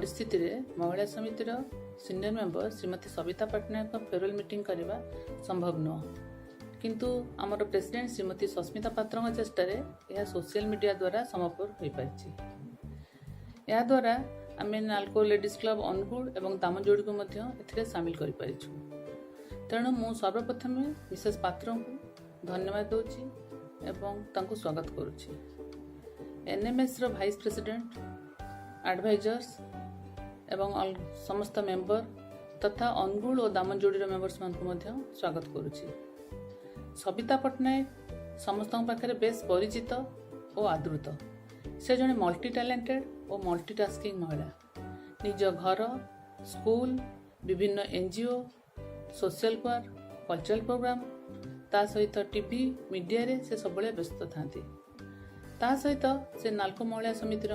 परिस्थिति रे महिला समितिर senior member Shrimati Savita Pattnaik farewell meeting करने संभव नुह किंतु आमर प्रेसिडेंट श्रीमती सस्मिता पात्र चेष्टा यह सोशल मीडिया द्वारा संभवपर हो पारि। या द्वारा आम नालको लेडीज क्लब अनुगुल और दामनजोड़ी को सामिल कर तेणु मु सर्वप्रथम मिसेस पात्र को धन्यवाद दूची एवं स्वागत करुच्ची। एनएमएस रो वाइस प्रेसिडेंट एडवाइजर्स एवं समस्त मेंबर तथा अनुगुल और दामनजोड़ी मेंबर्स मान स्वागत करुच्ची। सविता पट्टनायक समस्त पाखे बेस परिचित और आदृत। से जड़े मल्टी टैलेंटेड और मल्टीटास्किंग महिला निज घर स्कूल विभिन्न NGO social work cultural program ता सहित टीवी मीडिया रे से सब व्यस्त था। ता सहित से नालको महिला समिति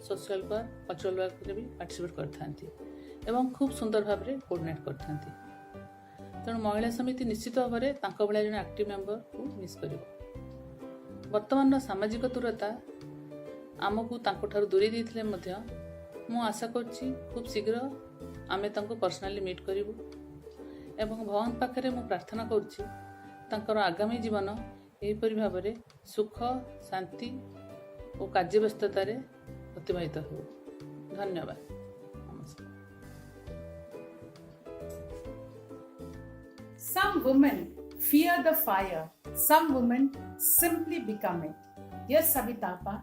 सोशल वर्क कल्चरल वर्क रे भी पार्टिसिपेट करथांती एवं खूब सुंदर भाव में कोऑर्डिनेट करथांती। तेणु महिला समिति निश्चित भाव में तांको भलिया जने एक्टिव मेंबर को मिस करिवो। वर्तमान सामाजिक दूरता आमको तांको ठारू दूरी देथिले मध्य मु आशा करछि खूब शीघ्र आमे तांको पर्सनली मीट करिवो एवं भगवान पाखरे मु प्रार्थना करुछि तांकर आगामी जीवन एहिपरि भाव में सुख शांति और कार्यव्यस्ततार अतिबाहित हो। धन्यवाद। नमस्कार। Some women fear the fire. Some women simply become it. Dear Savitapa,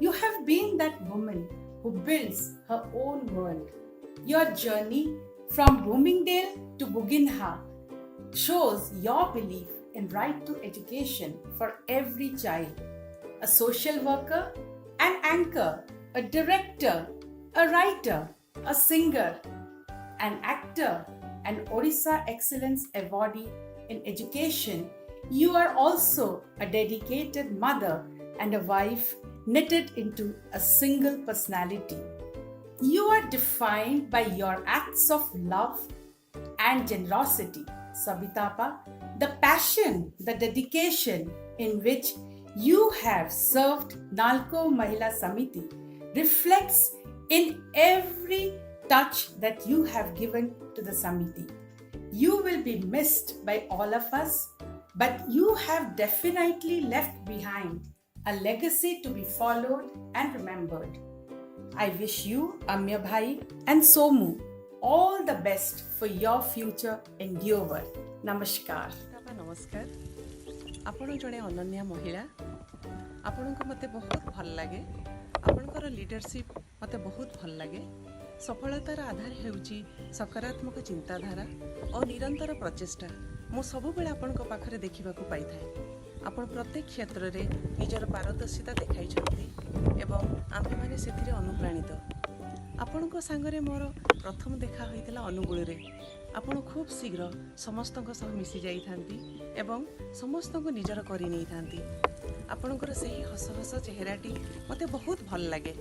you have been that woman who builds her own world. Your journey from Bloomingdale to Buginha shows your belief in right to education for every child. A social worker, an anchor, a director, a writer, a singer, an actor, an Odisha Excellence Awardee in education, you are also a dedicated mother and a wife knitted into a single personality. You are defined by your acts of love and generosity, Savitapa. The passion, the dedication in which you have served Nalko Mahila Samiti reflects in every touch that you have given to the Samiti. You will be missed by all of us, but you have definitely left behind a legacy to be followed and remembered. I wish you, Amya Bhai and Somu, all the best for your future endeavor. Namaskar. नमस्कार। आपण जड़े अनन्या महिला आपण को मते बहुत भल लगे। आपणकर लीडरशिप मते बहुत भल लगे। सफलतार आधार हेउची सकारात्मक चिंताधारा और निरंतर प्रचेष्टा मु सब बेले आपण को पाखरे देखिबा को पाई थाए। आपण प्रत्येक क्षेत्र रे निजर पारदर्शिता देखाई छथि एवं आम्भे माने सेथिरे अनुप्राणित। आपण को संगरे मोर प्रथम देखा होइतिला अनुगुल रे। आपण खूब शीघ्र समस्तक सह मिसी जाई थांती एवं समस्तक निजर करि नै थांती। आपणकर सही हस हस चेहराटी मते बहुत भल लगे।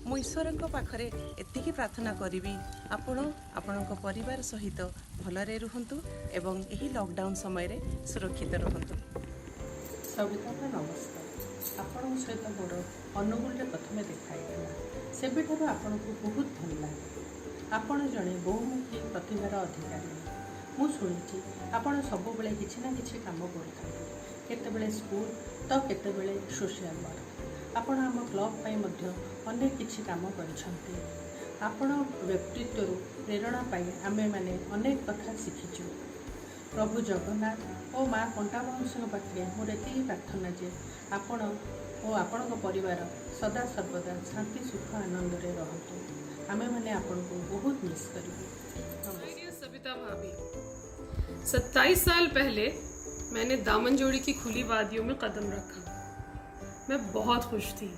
मु ईश्वरक पाखरे एतिकी प्रार्थना करिबी आपण आपणक परिवार सहित भलरे रुहंतु एवं एही लॉकडाउन समय रे सुरक्षित रहंतु। सविता नमस्कार। आपण सहित मोर अनुगुल रे प्रथमे देखाइला सेबेठार आपण को बहुत भल लगे। आपण जड़े बहुमुखी प्रतिभार अधिकारी। मु शुणी आपण सब बेले किछि ना किछि काम करते स्कूल तो केतेबेले सोशल वर्क। आपण आम क्लब पाई मध्य अनेक किछि काम करिसंती। आपण व्यक्तित्व प्रेरणा पाई आमे माने अनेक कथा शिखिछु। प्रभु जगन्नाथ और माँ कंटा मनुष्य पाखे मोर एति प्रार्थना जे आपण और आपण परिवार सदा सर्वदा शांति सुख आनंद रे रहतु। हमें मैंने आपन को बहुत मिस करी। सविता भाभी, 27 साल पहले मैंने दामनजोड़ी की खुली वादियों में कदम रखा। मैं बहुत खुश थी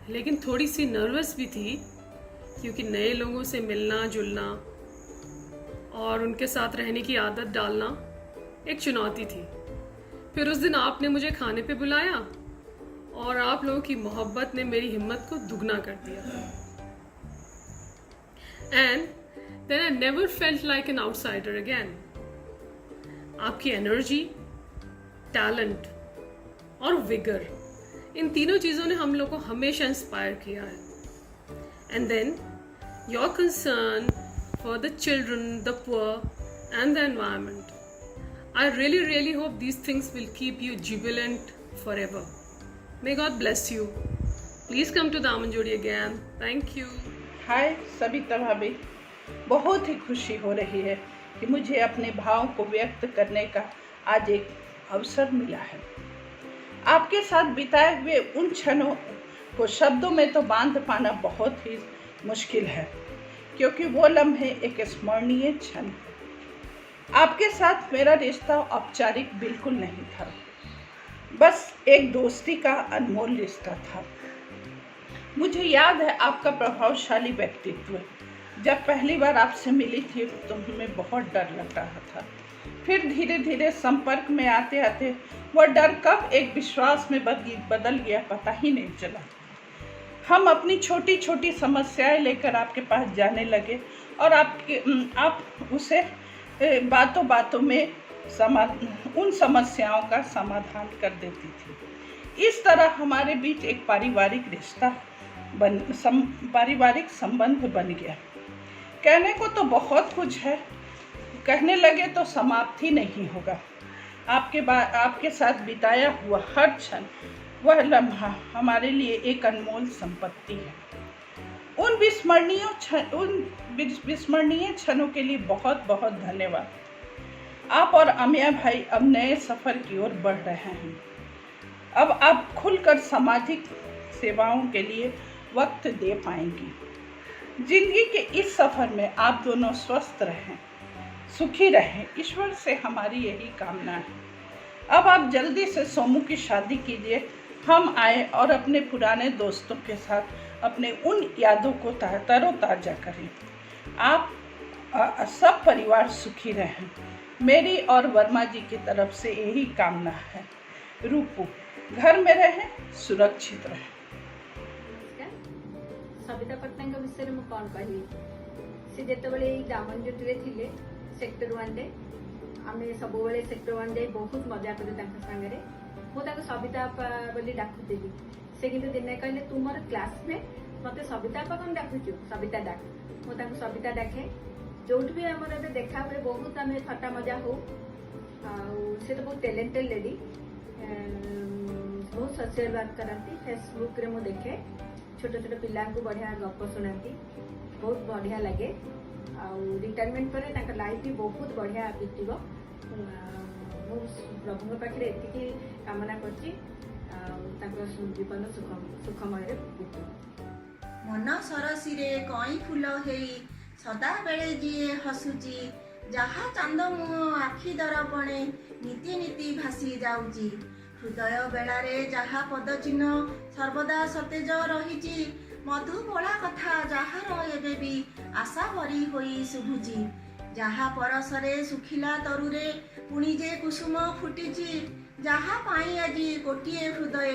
लेकिन थोड़ी सी नर्वस भी थी क्योंकि नए लोगों से मिलना जुलना और उनके साथ रहने की आदत डालना एक चुनौती थी। फिर उस दिन आपने मुझे खाने पे बुलाया और आप लोगों की मोहब्बत ने मेरी हिम्मत को दुगना कर दिया। And then I never felt like an outsider again. आपकी एनर्जी, टैलेंट और विगर, इन तीनों चीज़ों ने हम लोग को हमेशा इंस्पायर किया है। And then your concern for the children, the poor, and the environment. I really, really hope these things will keep you jubilant forever. May God bless you. Please come to Damanjodi again. Thank you. हाय सविता भाभी, बहुत ही खुशी हो रही है कि मुझे अपने भावों को व्यक्त करने का आज एक अवसर मिला है। आपके साथ बिताए हुए उन क्षणों को शब्दों में तो बांध पाना बहुत ही मुश्किल है, क्योंकि वो लम्हे एक स्मरणीय क्षण है। आपके साथ मेरा रिश्ता औपचारिक बिल्कुल नहीं था, बस एक दोस्ती का अनमोल रिश्ता था। मुझे याद है आपका प्रभावशाली व्यक्तित्व। जब पहली बार आपसे मिली थी तो हमें बहुत डर लग रहा था, फिर धीरे धीरे संपर्क में आते आते वह डर कब एक विश्वास में बदल गया पता ही नहीं चला। हम अपनी छोटी छोटी समस्याएं लेकर आपके पास जाने लगे और आप उसे बातों बातों में उन समस्याओं का समाधान कर देती थी। इस तरह हमारे बीच एक पारिवारिक संबंध बन गया। कहने को तो बहुत कुछ है, कहने लगे तो समाप्त ही नहीं होगा। आपके साथ बिताया हुआ हर क्षण, वह लम्हा हमारे लिए एक अनमोल संपत्ति है। उन विस्मरणीय क्षणों के लिए बहुत बहुत धन्यवाद। आप और अमिया भाई अब नए सफ़र की ओर बढ़ रहे हैं। अब आप खुलकर सामाजिक सेवाओं के लिए वक्त दे पाएंगी। जिंदगी के इस सफ़र में आप दोनों स्वस्थ रहें, सुखी रहें, ईश्वर से हमारी यही कामना है। अब आप जल्दी से सोमू की शादी कीजिए, हम आए और अपने पुराने दोस्तों के साथ अपने उन यादों को तरोताज़ा करें। आप सब परिवार सुखी रहें, मेरी और वर्मा जी की तरफ से यही कामना है। रूपू, घर में रहें, सुरक्षित रहें। सविता पट्टनायक विषय में कौन कहि से जेतबेले दामनजोड़ी रे थिले सेक्टर 1 रे आमे सब बेले सेक्टर 1 रे बहुत मजा करे तांका संगे मु ताको सविता बोली डाकुतेली। से किंतु दिने कहले तू मोर क्लासमेट, मते सविता कोन डाकुछु, सविता डाक। मु ताको सविता डाके, जोठ भी हमर एबे देखा हुए बहुत आमे थट्टा मजा हो। से तो बहुत टैलेंटेड लेडी, बहुत सोशल वर्क करती। फेसबुक रे मु देखे छोट छोट पिला को बढ़िया गप शुणाती, बहुत बढ़िया लगे। रिटायरमेंट पर तांका लाइफ भी बहुत बढ़िया बीतब। प्रभु पाखे एति कामना करची जीवन सुखमय बीतू। मन सरसीरे कई फूल हेई सदा बेले जीए हसुची, जहा चंद मु आखि दर्पणे नीति नीति भासी जाउची। हृदय बेलारे जहा पद चिन्ह सर्वदा सतेज रहिची, मधु बोला कथा जहार एबे भी आशा भरी होई शुभुची। जहा परसरे सुखिला तरुरे पुणी जे कुसुम फुटिची, जहा पाई आजी गोटिए हृदय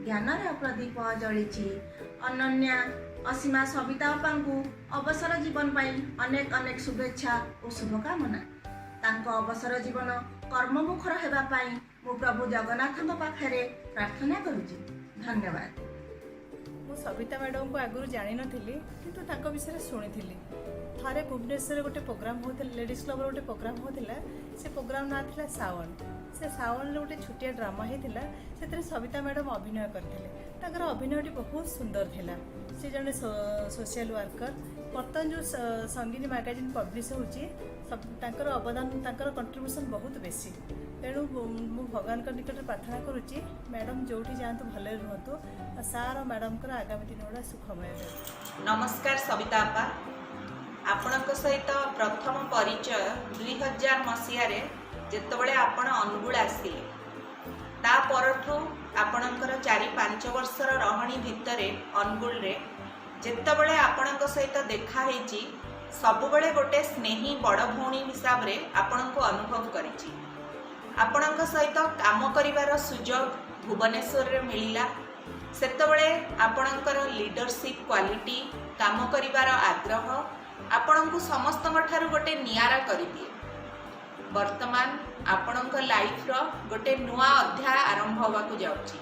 ज्ञानर प्रदीप जलिची। अनन्या असीमा सविता अपांकु अवसर जीवन पाई अनेक अनेक शुभेच्छा और शुभकामना। तांको अवसर जीवन कर्ममुखर हेबा पाई मु प्रभु जगन्नाथ पाखरे प्रार्थना करुची। धन्यवाद। मु सविता मैडम को आगुरी जानी नथिली, किंतु तांको विषय शुणी। थारे भुवनेश्वर गोटे प्रोग्राम होता, लेडीज क्लब गोटे प्रोग्राम होता। से प्रोग्राम ना था सावन। से सावन गोटे छोटिया ड्रामा होता, से सविता मैडम अभिनय करते। अभिनयटी बहुत सुंदर थिला। से जड़े सोशल वर्कर। बर्तमान जो संगीनी मैगजीन पब्लिश होची, तांकर अवदान तांकर कंट्रीब्यूशन बहुत बेसी। तेणु मु भगवान निकट प्रार्थना करुच्ची मैडम जोटी जातु भले रुहतु, सार और मैडम आगामी दिन गुड़ा सुखमय। नमस्कार सविता आपा, आपणक सहित प्रथम परिचय 2000 मसीह जेतबळे आपण अनुगुल आसिले। ता परठू आपणकर 4-5 वर्षर रहणी भितरे अनुगुल रे जेतबळे आपणक सहित देखा हेची, सबुबळे गोटे स्नेही बड़ भौणी हिसाब रे आपणको अनुभव करिची। आपणक सहित काम करिवार सुजोग भुवनेश्वर रे मिलिला। सेतबळे आपणकर लीडरशिप क्वालिटी, काम करिवार आग्रह आपणको समस्तଙ୍କ ठारू गोटे नियारा करि दिए। वर्तमान आपणଙ୍କ लाइफ रो गोटे नुआ अध्याय आरंभ होबाकू जाउची।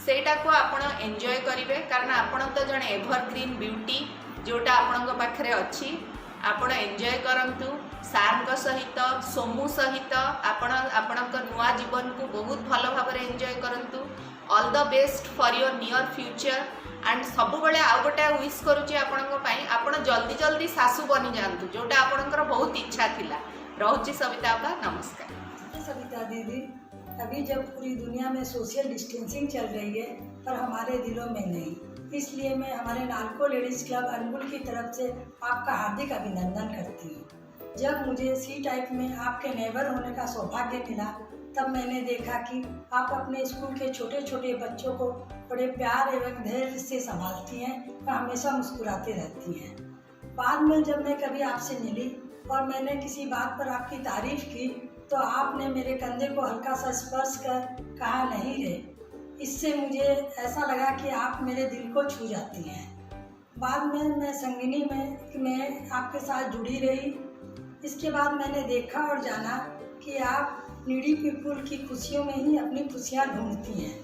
सेटा को आपण एन्जॉय करिवे, कारण आपण तो जने एवरग्रीन ब्यूटी जोटा आपणଙ୍କ पाखरे अछि आपण एंजॉय करंतु सार सहित सोमू सहित आपण आपणଙ୍କ नुआ जीवन को बहुत भल भाव एंजॉय करंतु all the best for your near future and सब बेले आउ गोटे विश करूची आपण जल्दी जल्दी सासू बनी जातु जोटा आपणकर बहुत इच्छा थिला रहुची सविता बा नमस्कार। सविता दीदी, अभी जब पूरी दुनिया में सोशल डिस्टेंसिंग चल रही है पर हमारे दिलों में नहीं, इसलिए मैं हमारे नालको लेडीज़ क्लब अनगुल की तरफ से आपका हार्दिक अभिनंदन करती हूँ। जब मुझे सी टाइप में आपके नेबर होने का सौभाग्य मिला तब मैंने देखा कि आप अपने स्कूल के छोटे छोटे बच्चों को बड़े प्यार एवं धैर्य से संभालती हैं और हमेशा मुस्कुराते रहती हैं। बाद में जब मैं कभी आपसे मिली और मैंने किसी बात पर आपकी तारीफ की तो आपने मेरे कंधे को हल्का सा स्पर्श कर कहा नहीं रे। इससे मुझे ऐसा लगा कि आप मेरे दिल को छू जाती हैं। बाद में मैं संगिनी में आपके साथ जुड़ी रही। इसके बाद मैंने देखा और जाना कि आप नीडी पीपुल की खुशियों में ही अपनी खुशियाँ ढूंढती हैं।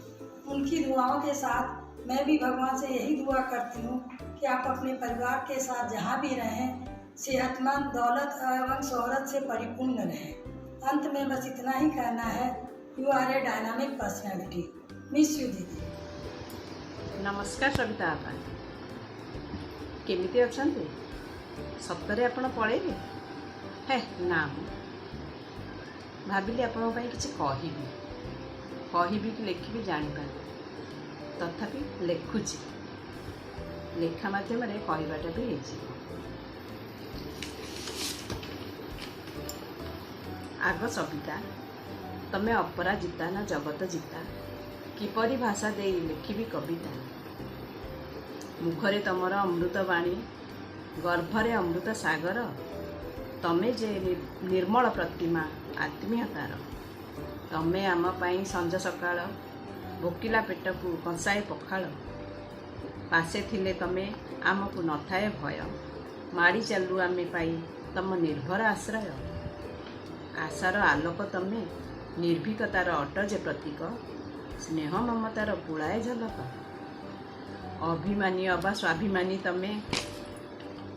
उनकी दुआओं के साथ मैं भी भगवान से यही दुआ करती हूँ कि आप अपने परिवार के साथ जहाँ भी रहें सेहतमंद, दौलत एवं शोहरत से परिपूर्ण रहें। अंत में बस इतना ही कहना है, you are a dynamic personality. Miss you दीदी। नमस्कार सविता आपा, केमिति अछंती? सप्तरे आपण पळेबे? हे ना भाविली आपण पई किछि कहिबी कि लेखिबी जानि पारे, तथापि लेखुछि। लेखा माध्यम रे कहबाटा भी हेछि। आग सविता, तमे अपराजिता ना जगत जीता किपरि भाषा दे लिखिबी कविता? मुखरे तमर अमृत बाणी, गर्भरे अमृत सागर, तमे जे निर्मल प्रतिमा आत्मीयतार। तमे आम पाई संज सकाळ भोकिला पेट को कंसाए पखाळ। पासे थिले तमे आमको नथाए भय, माड़ी चालू आमे पाई तम निर्भर आश्रय। आशार आलोक तमे, निर्भीकतार अटजे प्रतीक, स्नेह ममतार पुଳାଏ झलक। अभिमानी अबा स्वाभिमानी तमे,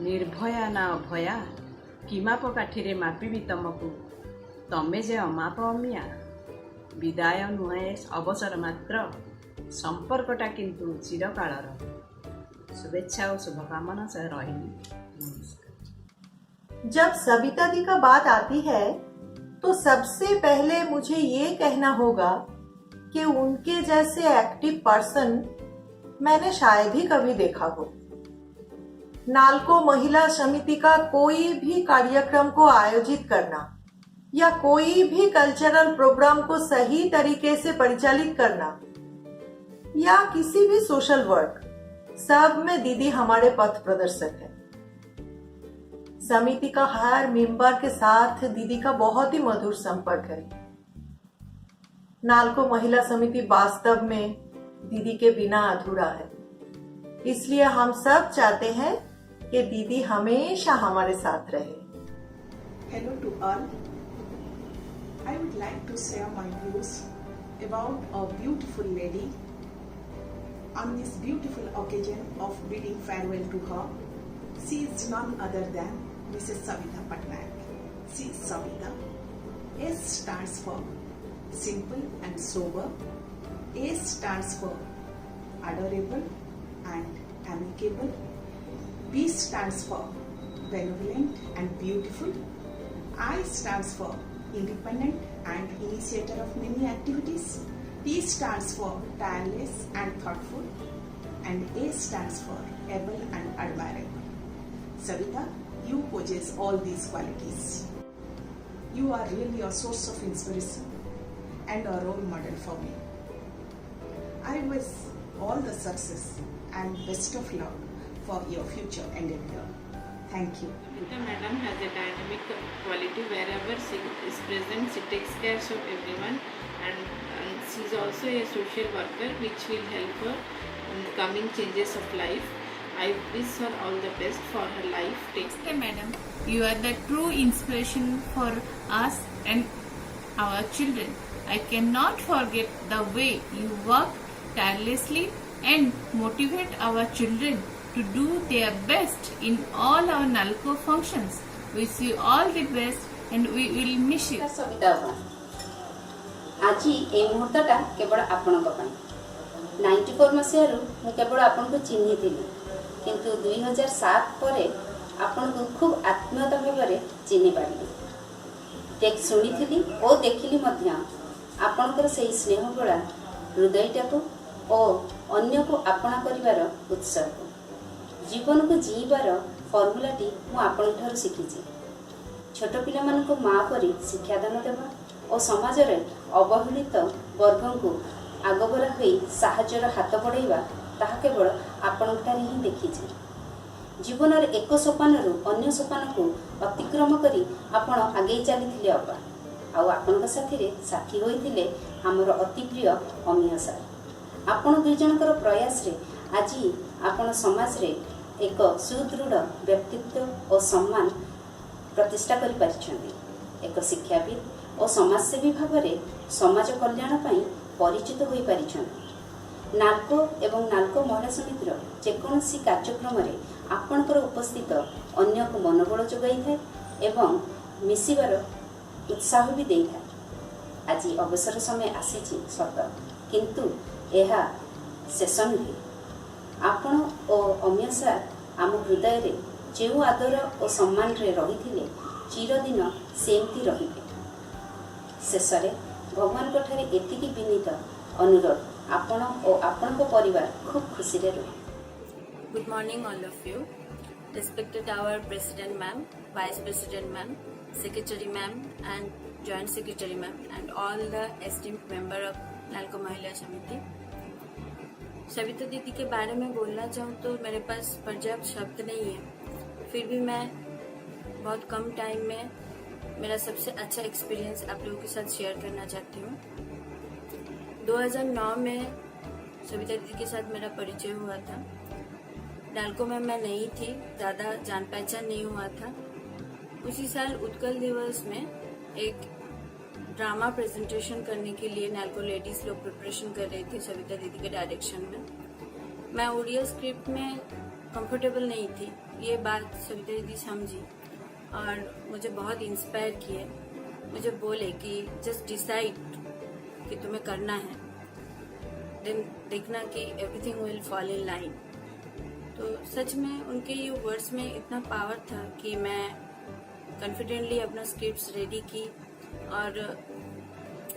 निर्भया ना अभया, किमाप काठीरे मापिबी तमकु, तमे जे अमाप अमिया। विदाय नुहे अवसर मात्र, संपर्कटा किंतु चिरकालर। शुभेच्छा और शुभकामना से रही। जब सविता दी का बात आती है तो सबसे पहले मुझे ये कहना होगा कि उनके जैसे एक्टिव पर्सन मैंने शायद ही कभी देखा हो। नालको महिला समिति का कोई भी कार्यक्रम को आयोजित करना या कोई भी कल्चरल प्रोग्राम को सही तरीके से परिचालित करना या किसी भी सोशल वर्क, सब में दीदी हमारे पथ प्रदर्शक है। समिति का हर मेंबर के साथ दीदी का बहुत ही मधुर संपर्क है। नालको महिला समिति वास्तव में दीदी के बिना अधूरा है। इसलिए हम सब चाहते हैं कि दीदी हमेशा हमारे साथ रहे। Hello to all. I would like to share my views about a beautiful lady on this beautiful occasion of bidding farewell to her. She is none other than Mrs. Savita Patnaik. She is Savita. S stands for simple and sober. A stands for adorable and amicable. B stands for benevolent and beautiful. I stands for independent and initiator of many activities. T stands for tireless and thoughtful. And A stands for able and admirable. Savita, you possess all these qualities. You are really a source of inspiration and a role model for me. I wish all the success and best of luck for your future endeavor. Thank you. Madam has a dynamic quality. Wherever she is present, she takes care of everyone, and she is also a social worker, which will help her in coming changes of life. I wish her all the best for her life. Okay, madam, you are the true inspiration for us and our children. I cannot forget the way you work tirelessly and motivate our children to do their best in all our NALCO functions. Wish you all the best and we will miss you. Sabita ଅପା, ଆଜି এই ମୁହୂର୍ତ୍ତଟା କେବଳ ଆପଣଙ୍କ ପାଇଁ। 94 ମସିହାରୁ ମୁଁ କେବଳ ଆପଣଙ୍କୁ ଚିହ୍ନିଥିଲି, କିନ୍ତୁ 2007 ପରେ ଆପଣଙ୍କୁ ଖୁବ୍ ଆତ୍ମୀୟତା ଭାବରେ ଚିହ୍ନି ପାରିଲି। ଶୁଣିଥିଲି ଓ ଦେଖିଲି ମଧ୍ୟ ଆପଣଙ୍କର ସେହି ସ୍ନେହଭରା ହୃଦୟଟାକୁ ଓ ଅନ୍ୟକୁ ଆପଣା କରିବାର ଉତ୍ସାହକୁ। ଜୀବନକୁ ଜୀଇବାର ଫର୍ମୁଲାଟି ମୁଁ ଆପଣଙ୍କଠାରୁ ଶିଖିଛି। ଛୋଟ ପିଲାମାନଙ୍କୁ ମାଆ ପରି ଶିକ୍ଷାଦାନ ଦେବା ଓ ସମାଜରେ ଅବହେଳିତ ବର୍ଗଙ୍କୁ ଆଗବରା ହୋଇ ସାହାଯ୍ୟର ହାତ ବଢ଼ାଇବା, ତାହା କେବଳ ଆପଣଙ୍କଠାରେ ହିଁ ଦେଖିଛି। ଜୀବନରେ ଏକ ସୋପାନରୁ ଅନ୍ୟ ସୋପାନକୁ ଅତିକ୍ରମ କରି ଆପଣ ଆଗେଇ ଚାଲିଥିଲେ ଅପା। ଆଉ ଆପଣଙ୍କ ସାଥିରେ ସାଥୀ ହୋଇଥିଲେ ଆମର ଅତି ପ୍ରିୟ ଅମିୟ ସାର୍। ଆପଣ ଦୁଇ ଜଣଙ୍କର ପ୍ରୟାସରେ ଆଜି ଆପଣ ସମାଜରେ ଏକ ସୁଦୃଢ଼ ବ୍ୟକ୍ତିତ୍ୱ ଓ ସମ୍ମାନ ପ୍ରତିଷ୍ଠା କରିପାରିଛନ୍ତି। ଏକ ଶିକ୍ଷାବିତ୍ ଓ ସମାଜସେବୀ ଭାବରେ ସମାଜ କଲ୍ୟାଣ ପାଇଁ ପରିଚିତ ହୋଇପାରିଛନ୍ତି। ନାଲ୍କୋ ଏବଂ ନାଲ୍କୋ ମହିଳା ସମିତିର ଯେକୌଣସି କାର୍ଯ୍ୟକ୍ରମରେ ଆପଣଙ୍କର ଉପସ୍ଥିତ ଅନ୍ୟକୁ ମନୋବଳ ଯୋଗାଇଥାଏ ଏବଂ ମିଶିବାର ଉତ୍ସାହ ବି ଦେଇଥାଏ। ଆଜି ଅବସର ସମୟ ଆସିଛି ସତ, କିନ୍ତୁ ଏହା ଶେଷ ନୁହେଁ। ଆପଣ ଓ ଅମିୟ ସାର୍ ଆମ ହୃଦୟରେ ଯେଉଁ ଆଦର ଓ ସମ୍ମାନରେ ରହିଥିଲେ, ଚିରଦିନ ସେମିତି ରହିବେ। ଶେଷରେ ଭଗବାନଙ୍କଠାରେ ଏତିକି ବିନୀତ ଅନୁରୋଧ, ଆପଣ ଓ ଆପଣଙ୍କ ପରିବାର ଖୁବ୍ ଖୁସିରେ ରୁହ। Good morning all of you. Respected our President ma'am, Vice President ma'am, Secretary ma'am and Joint Secretary ma'am and all the esteemed member of NALCO महिला समिति। सविता दीदी के बारे में बोलना चाहूँ तो मेरे पास पर्याप्त शब्द नहीं है, फिर भी मैं बहुत कम टाइम में मेरा सबसे अच्छा एक्सपीरियंस आप लोगों के साथ शेयर करना चाहती हूँ। 2009 में सविता दीदी के साथ मेरा परिचय हुआ था। नाल्को में मैं नहीं थी, ज़्यादा जान पहचान नहीं हुआ था। उसी साल उत्कल दिवस में एक ड्रामा प्रेजेंटेशन करने के लिए नाल्को लेडीज़ लोग प्रिपरेशन कर रही थी सविता दीदी के डायरेक्शन में। मैं ऑडियो स्क्रिप्ट में कंफर्टेबल नहीं थी, ये बात सविता दीदी समझी और मुझे बहुत इंस्पायर किए। मुझे बोले कि जस्ट डिसाइड कि तुम्हें करना है, देन देखना कि everything will fall in line. तो सच में उनके ये वर्ड्स में इतना पावर था कि मैं कॉन्फिडेंटली अपना स्क्रिप्ट्स रेडी की और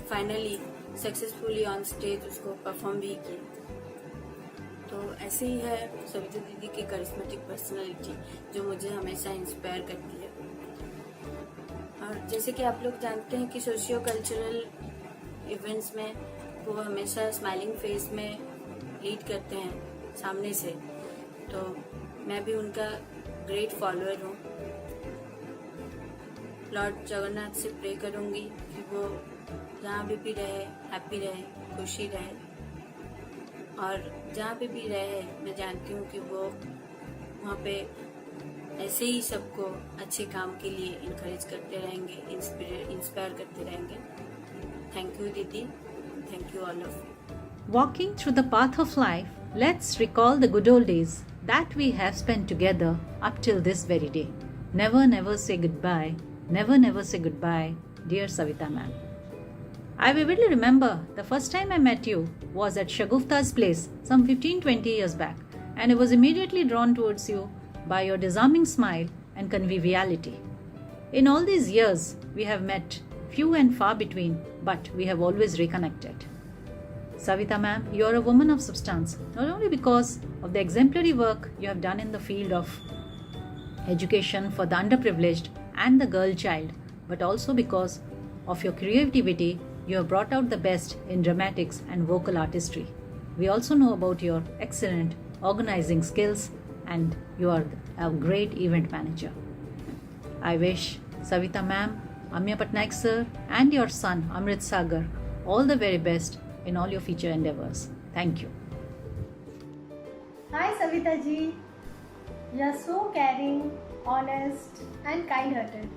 फाइनली सक्सेसफुली ऑन स्टेज उसको परफॉर्म भी की। तो ऐसे ही है सविता दीदी की करिश्मेटिक पर्सनालिटी, जो मुझे हमेशा इंस्पायर करती है। और जैसे कि आप लोग जानते हैं कि सोशियो कल्चरल इवेंट्स में वो हमेशा स्माइलिंग फेस में लीड करते हैं सामने से, तो मैं भी उनका ग्रेट फॉलोअर हूँ। लॉर्ड जगन्नाथ से प्रे करूँगी कि वो जहाँ भी रहे हैप्पी रहे, खुशी रहे, और जहाँ पे भी रहे मैं जानती हूँ कि वो वहाँ पे ऐसे ही सबको अच्छे काम के लिए इनकरेज करते रहेंगे, इंस्पायर करते रहेंगे। थैंक यू दीदी, thank you all of you. Walking through the path of life, let's recall the good old days that we have spent together up till this very day. Never, never say goodbye. Never, never say goodbye, dear Savita ma'am. I vividly remember the first time I met you was at Shagufta's place some 15-20 years back, and I was immediately drawn towards you by your disarming smile and conviviality. In all these years, we have met few and far between, but we have always reconnected. Savita ma'am, you are a woman of substance, not only because of the exemplary work you have done in the field of education for the underprivileged and the girl child, but also because of your creativity. You have brought out the best in dramatics and vocal artistry. We also know about your excellent organizing skills, and you are a great event manager. I wish Savita ma'am, Amya Patnaik sir and your son Amrit Sagar all the very best in all your future endeavors. Thank you. Hi Savita ji, you are so caring, honest and kind-hearted.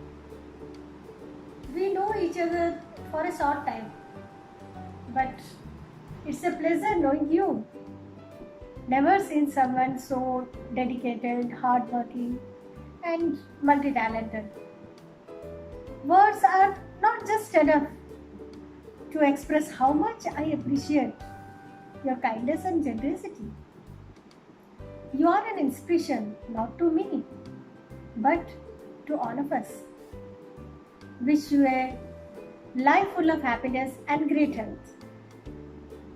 We know each other for a short time, but it's a pleasure knowing you. Never seen someone so dedicated, hardworking, and multi-talented. Words are not just enough to express how much I appreciate your kindness and generosity. You are an inspiration not to me, but to all of us. Wish you a life full of happiness and great health.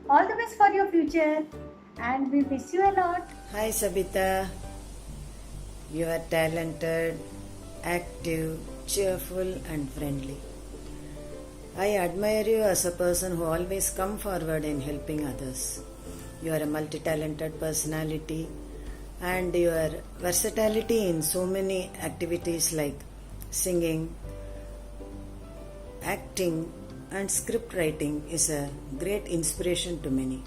All the best for your future, and we miss you a lot. Hi Sabita, you are talented, active, cheerful and friendly. I admire you as a person who always come forward in helping others. You are a multi-talented personality, and your versatility in so many activities like singing, acting and script writing is a great inspiration to many.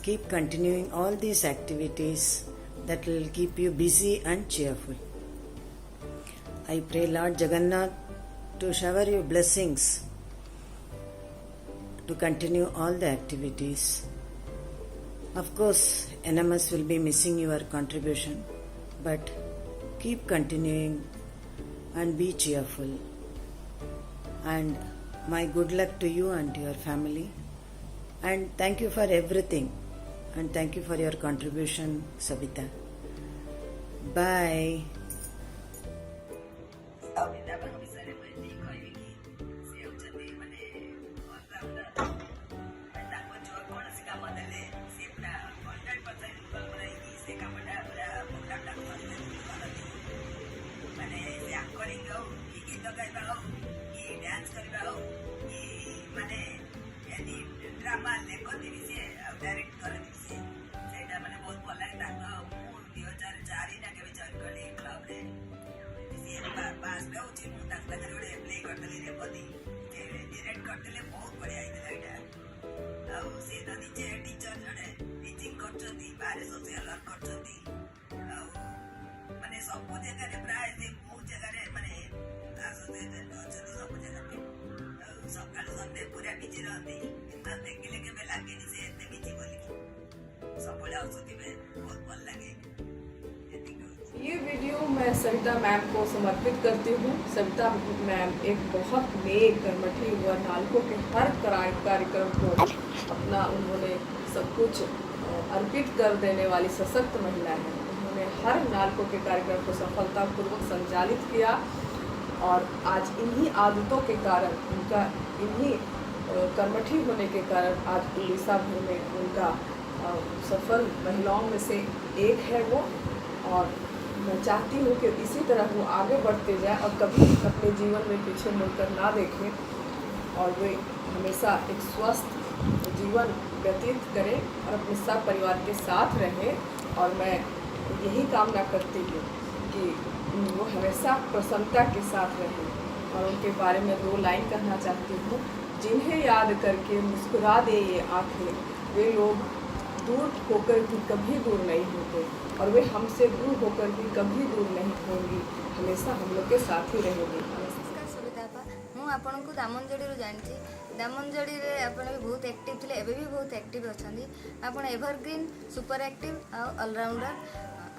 Keep continuing all these activities that will keep you busy and cheerful. I pray Lord Jagannath to shower you blessings to continue all the activities. Of course, NMS will be missing your contribution, but keep continuing and be cheerful. And my good luck to you and to your family. And thank you for everything. And thank you for your contribution, Sabita. Bye. ये video मैं Savita ma'am को समर्पित करती हूँ। Savita ma'am एक बहुत नेक कर्मठी हुआ नालको के हर कार्यक्रम को अपना उन्होंने सब कुछ अर्पित कर देने वाली सशक्त महिला है। उन्होंने हर नालको के कार्यक्रम को सफलतापूर्वक संचालित किया और आज इन्हीं आदतों के कारण, उनका इन्हीं कर्मठी होने के कारण आज उड़ीसा भर में उनका सफल महिलाओं में से एक है वो। और मैं चाहती हूँ कि इसी तरह वो आगे बढ़ते जाए और कभी अपने जीवन में पीछे मुड़कर ना देखें और वे हमेशा एक स्वस्थ जीवन व्यतीत करें और अपने सब परिवार के साथ रहें। और मैं यही कामना करती हूँ कि वो हमेशा प्रसन्नता के साथ रहें। और उनके बारे में 2 लाइन कहना चाहती हूँ। जिन्हें याद करके मुस्कुरा दे ये आँखें, वे लोग दूर होकर भी कभी दूर नहीं होते और वे हमसे दूर होकर भी कभी दूर नहीं होंगी, हमेशा हम लोग के साथ ही रहेंगी। नमस्कार सविता आपा, ମୁଁ ଆପଣଙ୍କୁ ଦାମନଯୋଡ଼ିରୁ ଜାଣିଛି। ଦାମନଯୋଡ଼ିରେ ଆପଣ ବି ବହୁତ ଆକ୍ଟିଭ୍ ଥିଲେ, ଏବେ ବି ବହୁତ ଆକ୍ଟିଭ୍ ଅଛନ୍ତି। ଆପଣ ଏଭରଗ୍ରୀନ୍, ସୁପର ଆକ୍ଟିଭ୍ ଆଉ ଅଲରାଉଣ୍ଡର।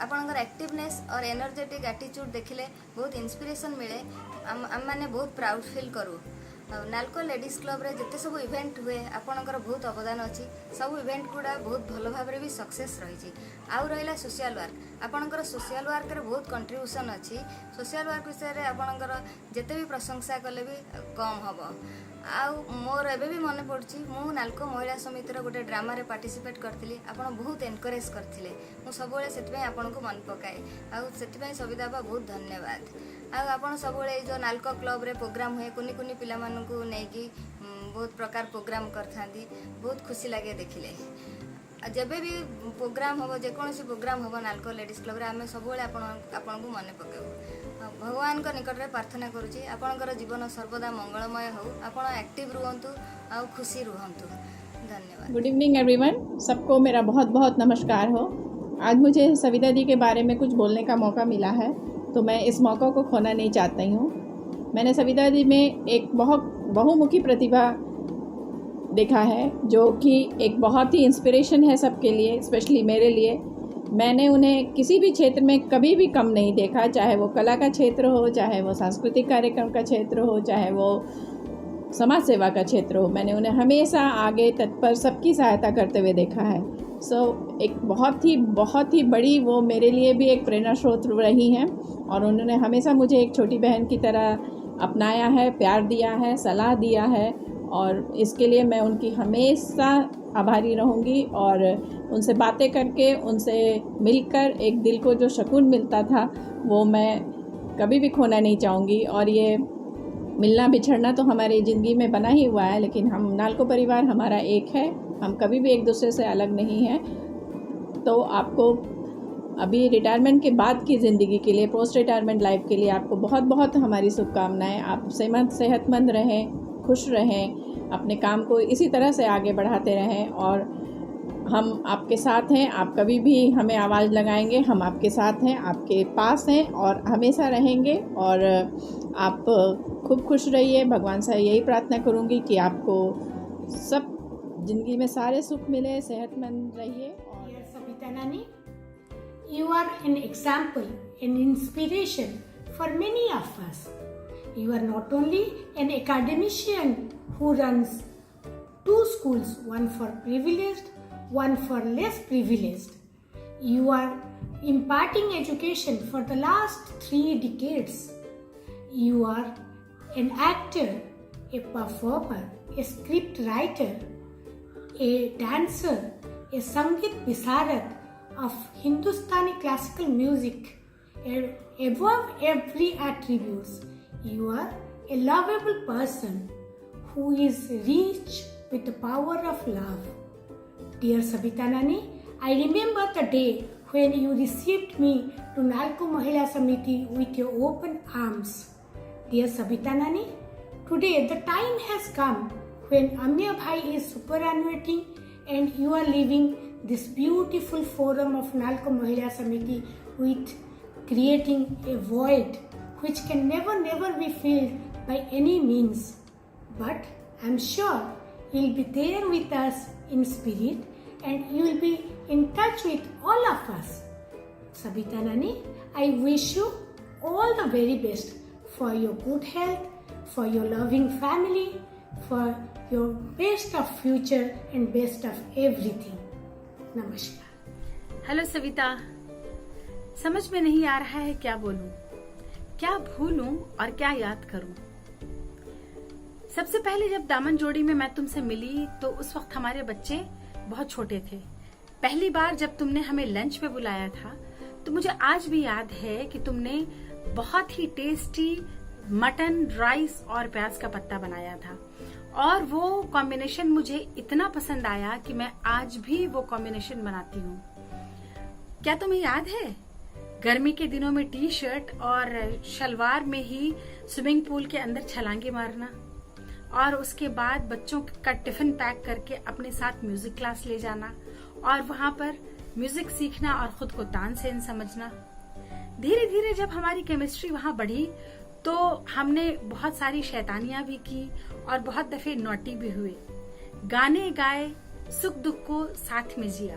ଆପଣଙ୍କର ଆକ୍ଟିଭନେସ୍ और एनर्जेटिक आटिट्यूड देखिले बहुत इंस्पिरेशन मिले। आमने बहुत प्राउड फील करूँ। नालको लेडीज क्लब रे जिते सब इवेंट हुए आपणकर बहुत अवदान अच्छी। सब इवेंट गुड़ा बहुत भल भाव भी सक्सेस रही। आउ रहा सोशल वर्क, आपणकर सोशल वर्क रे बहुत कंट्रीब्यूशन अच्छी। सोशल वर्क विषय रे आपणकर जिते भी प्रशंसा कले भी कम हम। आउ मोर एबे भी मन पड़ुछि, मु नालको महिला समितिर गोटे ड्रामा रे पार्टिसिपेट करथिली। आपण बहुत एनकरेज करथिले, मु सबले सेतबे आपनको मन पकाए। आउ सेतबे सविता बा बहुत धन्यवाद। आउ आपण सबले जो नालको क्लब रे प्रोग्राम हुए कुनी कुनी पिला मानकु नेकी बहुत प्रकार प्रोग्राम करथांती, बहुत खुशी लागे देखिले। जबे भी प्रोग्राम हम, जेकोसी प्रोग्राम हम नालको लेडीज क्लब रे आमे सबले आपनको मन पकाऊ। भगवान को निकट में प्रार्थना करुँची आपणकर जीवन सर्वदा मंगलमय हो, आपण एक्टिव रुहंतु आ खुशी रुहंतु। धन्यवाद। गुड इवनिंग एवरीवन, सबको मेरा बहुत बहुत नमस्कार हो। आज मुझे सविता दी के बारे में कुछ बोलने का मौका मिला है, तो मैं इस मौका को खोना नहीं चाहती हूँ। मैंने सविता दी में एक बहुत बहुमुखी प्रतिभा देखा है जो कि एक बहुत ही इंस्पिरेशन है सबके लिए, स्पेशली मेरे लिए। मैंने उन्हें किसी भी क्षेत्र में कभी भी कम नहीं देखा, चाहे वो कला का क्षेत्र हो, चाहे वो सांस्कृतिक कार्यक्रम का क्षेत्र हो, चाहे वो समाज सेवा का क्षेत्र हो। मैंने उन्हें हमेशा आगे तत्पर सबकी सहायता करते हुए देखा है। एक बहुत ही बड़ी वो मेरे लिए भी एक प्रेरणा स्रोत रही हैं और उन्होंने हमेशा मुझे एक छोटी बहन की तरह अपनाया है, प्यार दिया है, सलाह दिया है और इसके लिए मैं उनकी हमेशा आभारी रहूँगी। और उनसे बातें करके, उनसे मिलकर एक दिल को जो सुकून मिलता था वो मैं कभी भी खोना नहीं चाहूँगी। और ये मिलना बिछड़ना तो हमारी ज़िंदगी में बना ही हुआ है, लेकिन हम नालको परिवार हमारा एक है, हम कभी भी एक दूसरे से अलग नहीं हैं। तो आपको अभी रिटायरमेंट के बाद की ज़िंदगी के लिए, पोस्ट रिटायरमेंट लाइफ के लिए आपको बहुत बहुत हमारी शुभकामनाएं। आप सेहतमंद रहें, खुश रहें, अपने काम को इसी तरह से आगे बढ़ाते रहें और हम आपके साथ हैं। आप कभी भी हमें आवाज़ लगाएंगे, हम आपके साथ हैं, आपके पास हैं और हमेशा रहेंगे। और आप खूब खुश रहिए। भगवान से यही प्रार्थना करूँगी कि आपको सब ज़िंदगी में सारे सुख मिले, सेहतमंद रहिए। Savita Nani, you are an example, an inspiration for many of us. You are not only an academician who runs 2 schools, one for privileged, one for less privileged. You are imparting education for the last 3 decades. You are an actor, a performer, a script writer, a dancer, a Sangeet Visarad of Hindustani classical music. Above every attribute, you are a lovable person who is rich with the power of love. Dear Savita Nani, I remember the day when you received me to Nalko Mahila Samiti with your open arms. Dear Savita Nani, today the time has come when Amya Bhai is superannuating and you are leaving this beautiful forum of Nalko Mahila Samiti with creating a void which can never be filled by any means. But I'm sure you'll be there with us in spirit and you will be in touch with all of us. Savita Nani, I wish you all the very best for your good health, for your loving family, for your best of future and best of everything. नमस्कार। Hello Savita, समझ में नहीं आ रहा है क्या बोलूं, क्या भूलूं और क्या याद करूं। सबसे पहले जब दामन जोड़ी में मैं तुमसे मिली तो उस वक्त हमारे बच्चे बहुत छोटे थे। पहली बार जब तुमने हमें लंच पे बुलाया था तो मुझे आज भी याद है कि तुमने बहुत ही टेस्टी मटन, राइस और प्याज का पत्ता बनाया था और वो कॉम्बिनेशन मुझे इतना पसंद आया कि मैं आज भी वो कॉम्बिनेशन बनाती हूँ। क्या तुम्हें याद है गर्मी के दिनों में टी शर्ट और शलवार में ही स्विमिंग पूल के अंदर छलांगे मारना और उसके बाद बच्चों का टिफिन पैक करके अपने साथ म्यूजिक क्लास ले जाना और वहां पर म्यूजिक सीखना और खुद को तानसेन समझना। धीरे धीरे जब हमारी केमिस्ट्री वहां बढ़ी तो हमने बहुत सारी शैतानियां भी की और बहुत दफे नॉटी भी हुए, गाने गाए, सुख दुख को साथ में जिया।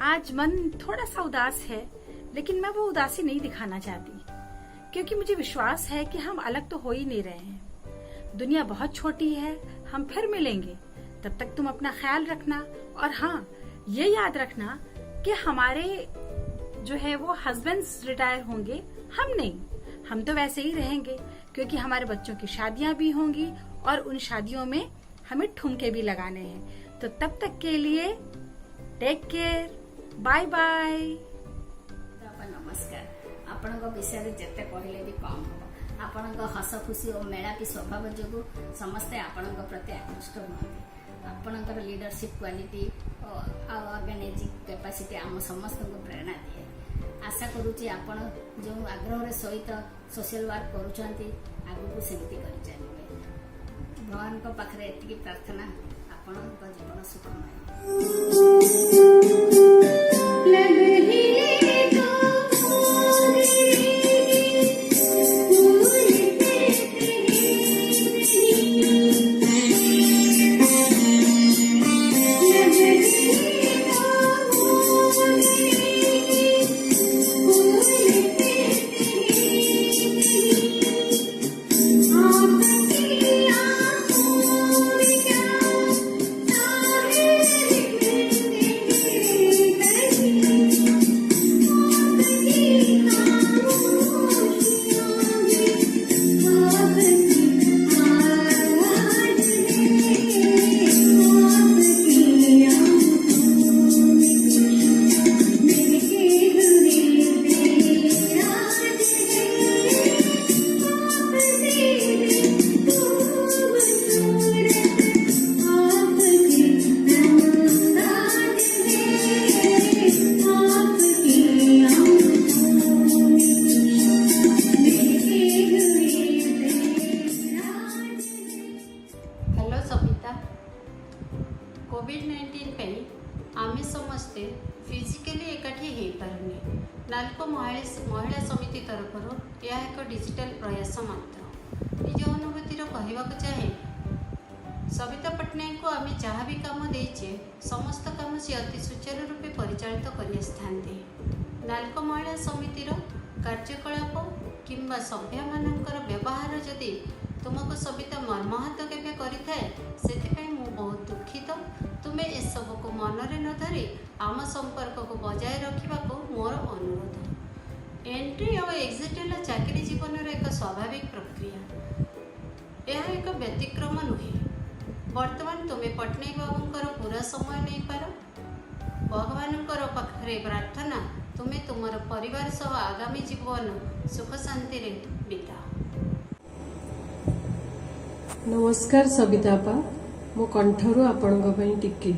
आज मन थोड़ा सा उदास है, लेकिन मैं वो उदासी नहीं दिखाना चाहती क्योंकि मुझे विश्वास है कि हम अलग तो हो ही नहीं रहे हैं। दुनिया बहुत छोटी है, हम फिर मिलेंगे। तब तक तुम अपना ख्याल रखना और हाँ, ये याद रखना कि हमारे जो है वो हस्बैंड्स रिटायर होंगे, हम नहीं। हम तो वैसे ही रहेंगे क्योंकि हमारे बच्चों की शादियां भी होंगी और उन शादियों में हमें ठुमके भी लगाने हैं। तो तब तक के लिए टेक केयर, बाय बाय। नमस्कार। आपनक विषय जेते कहले भी कम हो। आपनक हस खुशी और मेलापी स्वभाव जो समस्ते आपनक प्रति आकृष्ट हुआ। आपनकर लीडरशिप क्वालिटी और ऑर्गेनाइजिंग कैपेसिटी आम समस्त को प्रेरणा दिए। आशा करुच्ची आपण जो आग्रह सहित सोशल वर्क करुँच आगू सेमती कर चलिए। भगवान पाखे एति प्रार्थना, आपण जीवन सुखमय। कोविड-19 आमे समस्ते फिजिकली एकाठी हो पारुनी नालको महिला समिति तरफ यह एक डिजिटल प्रयास मात्र निज अनुभूतिर कहवाक चाहे सविता पट्टनायक को आम जहाँ भी कम देचे समस्त कम सी अति सुचारू रूपे परिचालित कर नालको महिला समितिर कार्यकलाप किंबा सभ्य मानकर व्यवहार जदि तुमको सविता मर्माहत केवे करिथाए सेथिपई मु बहुत दुखित। तुमे ए सब को मनरे न धरी आम संपर्क को बजाय रखा मोर अनुरोध। एंट्री और एग्जिट है चाकरी जीवन एक स्वाभाविक प्रक्रिया, यह एक व्यतिक्रम नुहे। वर्तमान तुम्हें पट्टनायक बाबूंकर पूरा समय नहीं पार। भगवान पाखे प्रार्थना तुम्हें तुमर परिवार सह आगामी जीवन सुख शांति रे बिता। नमस्कार सविता अपा, मो कंठरू आपण टिके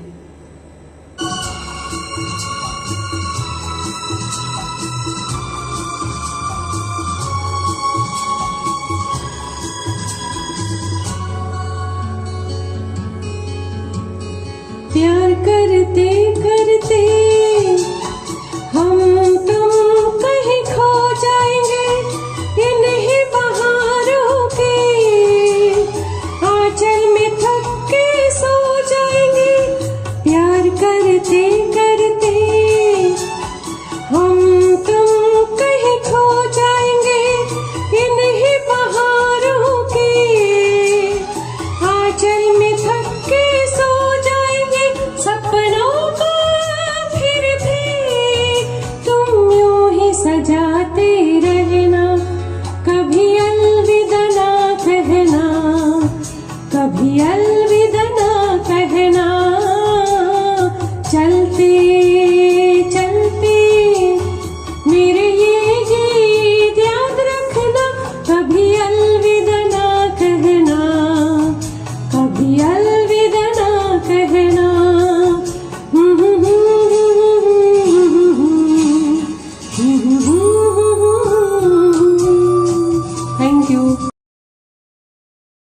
प्यार करते करते हम तुम कहीं खो जाएंगे इन्हीं बहारों के आंचल में थक के सो जाएंगे। प्यार करते करते हम तुम कहीं खो जाएंगे इन्हीं बहारों के आंचल में थक के सो जाएंगे। सपनों को फिर भी तुम यूं ही सजाते रहना, कभी अलविदा ना कहना, कभी